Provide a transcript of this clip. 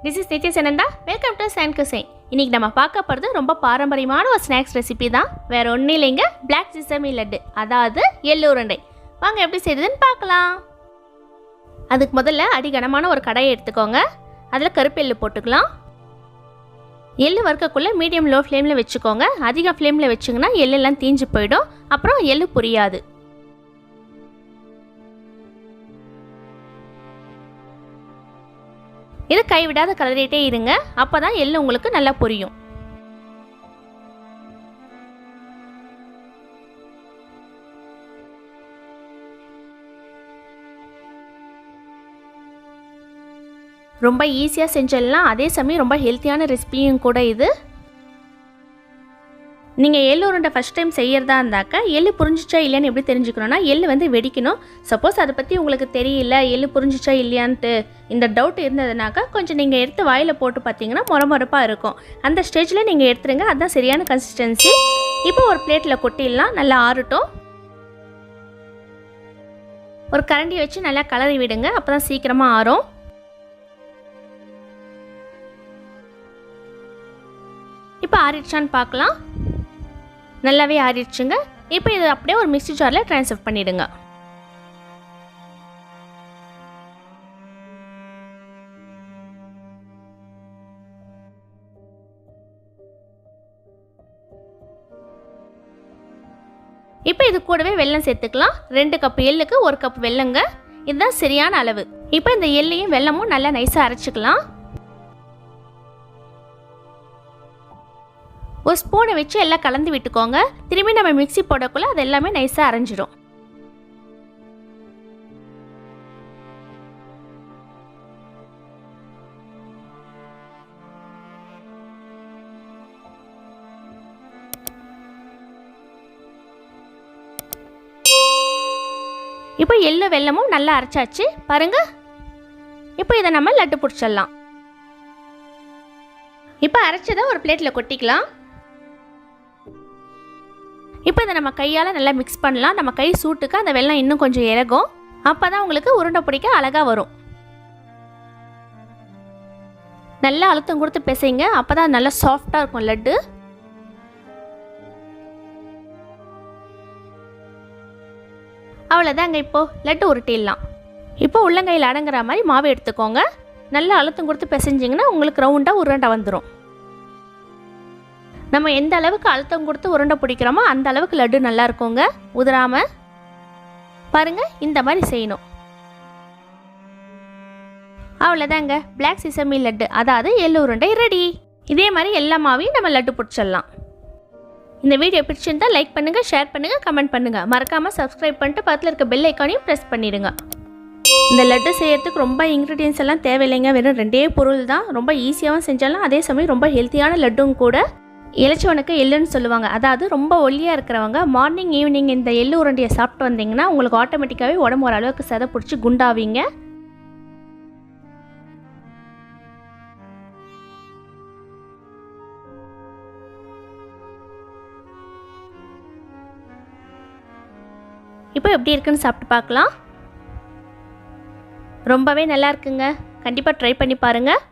This is Nithya Sananda. Welcome to Cuisine. இன்னைக்கு நம்ம பார்க்க போகிறது ரொம்ப பாரம்பரியமான ஒரு ஸ்நாக்ஸ் ரெசிபி தான். வேற ஒன்றும் இல்லைங்க, பிளாக் சிசமி லட்டு, அதாவது எள்ளு உருண்டை. வாங்க எப்படி செய்யுதுன்னு பார்க்கலாம். அதுக்கு முதல்ல அடிகனமான ஒரு கடாயை எடுத்துக்கோங்க. அதில் கருப்பு எள்ளு போட்டுக்கலாம். எள்ளு வறுக்கக்குள்ளே மீடியம் லோ ஃப்ளேமில் வச்சுக்கோங்க. அதிக ஃப்ளேமில் வச்சிங்கன்னா எள்ளெல்லாம் தீஞ்சு போயிடும், அப்புறம் எள்ளு புரியாது. இது கைவிடாத கலரிட்டே இருங்க, அப்போ தான் எள்ளு உங்களுக்கு நல்லா புரியும். ரொம்ப ஈஸியாக செஞ்சிடலாம், அதே சமயம் ரொம்ப ஹெல்த்தியான ரெசிபியும் கூட இது. நீங்கள் எள்ளு உருண்டை ஃபஸ்ட் டைம் செய்கிறதா இருந்தாக்கா எள்ளு புரிஞ்சிச்சா இல்லையான்னு எப்படி தெரிஞ்சுக்கணுன்னா, எள்ளு வெடிக்கணும். சப்போஸ் அதை பற்றி உங்களுக்கு தெரியல, எள்ளு புரிஞ்சிச்சா இல்லையான்ட்டு இந்த டவுட் இருந்ததுனாக்கா கொஞ்சம் நீங்கள் எடுத்து வாயில் போட்டு பார்த்தீங்கன்னா மொரமொரப்பாக இருக்கும். அந்த ஸ்டேஜில் நீங்கள் எடுத்துருங்க, அதுதான் சரியான கன்சிஸ்டன்சி. இப்போ ஒரு பிளேட்டில் கொட்டிடலாம், நல்லா ஆறட்டும். ஒரு கரண்டியை வச்சு நல்லா கலரி விடுங்க, அப்போ தான் சீக்கிரமாக ஆறும். இப்போ ஆறிடுச்சான்னு பார்க்கலாம். நல்லாவே ஆறிடுச்சுங்க. இப்போ இதை அப்படியே ஒரு மிக்ஸி ஜாரில் ட்ரான்ஸ்ஃபர் பண்ணிவிடுங்க. இப்போ இது கூடவே வெல்லம் சேர்த்துக்கலாம். 2 கப் எள்ளுக்கு 1 கப் வெல்லங்க, இதுதான் சரியான அளவு. இப்போ இந்த எள்ளையும் வெல்லமும் நல்லா நைஸாக அரைச்சிக்கலாம். ஒரு ஸ்பூனை வச்சு எல்லாம் கலந்து விட்டுக்கோங்க. திரும்பி நம்ம மிக்ஸி போடக்குள்ள அது எல்லாமே நைஸாக அரைஞ்சிடும். இப்போ எள்ளு வெல்லமும் நல்லா அரைச்சாச்சு பாருங்க. இப்போ இதை நம்ம லட்டு பிடிச்சிடலாம். இப்போ அரைச்சதை ஒரு பிளேட்டில் கொட்டிக்கலாம். இப்போ இதை நம்ம கையால் நல்லா மிக்ஸ் பண்ணலாம். நம்ம கை சூட்டுக்கு அந்த வெல்லம் இன்னும் கொஞ்சம் இறகும், அப்போ தான் உங்களுக்கு உருண்டை பிடிக்க அழகாக வரும். நல்லா அழுத்தம் கொடுத்து பிசைங்க, அப்போ தான் நல்லா சாஃப்டாக இருக்கும் லட்டு. அவ்வளோதாங்க, இப்போது லட்டு உருட்டிடலாம். இப்போ உள்ளங்கையில் அடங்குற மாதிரி மாவு எடுத்துக்கோங்க. நல்லா அழுத்தம் கொடுத்து பிசைஞ்சிங்கன்னா உங்களுக்கு ரவுண்டாக உருண்டை வந்துடும். நம்ம எந்த அளவுக்கு அழுத்தம் கொடுத்து உருண்டை பிடிக்கிறோமோ அந்த அளவுக்கு லட்டு நல்லா இருக்குங்க, உதிராம. பாருங்க, இந்த மாதிரி செய்யணும். அவ்வளோதாங்க, பிளாக் சிசமி லட்டு, அதாவது எள்ளு உருண்டை ரெடி. இதே மாதிரி எல்லா மாவையும் நம்ம லட்டு பிடிச்சிடலாம். இந்த வீடியோ பிடிச்சிருந்தா லைக் பண்ணுங்க, ஷேர் பண்ணுங்க, கமெண்ட் பண்ணுங்க. மறக்காம சப்ஸ்கிரைப் பண்ணிட்டு பக்கத்தில் இருக்க பெல் ஐக்கானையும் ப்ரெஸ் பண்ணிடுங்க. இந்த லட்டு செய்யறதுக்கு ரொம்ப இன்க்ரீடியன்ஸ் எல்லாம் தேவையில்லைங்க, வெறும் 2 பொருள் தான். ரொம்ப ஈஸியாகவும் செஞ்சாலும் அதே சமயம் ரொம்ப ஹெல்த்தியான லட்டும் கூட. இளைச்சவனுக்கு எள்ளுன்னு சொல்லுவாங்க, அதாவது ரொம்ப ஒல்லியாக இருக்கிறவங்க மார்னிங் ஈவினிங் இந்த எள்ளு உருண்டையை சாப்பிட்டு வந்தீங்கன்னா உங்களுக்கு ஆட்டோமேட்டிக்காகவே உடம்பு ஓரளவுக்கு சதை பிடிச்சி குண்டாவீங்க. இப்போ எப்படி இருக்குன்னு சாப்பிட்டு பார்க்கலாம். ரொம்பவே நல்லா இருக்குங்க, கண்டிப்பாக ட்ரை பண்ணி பாருங்கள்.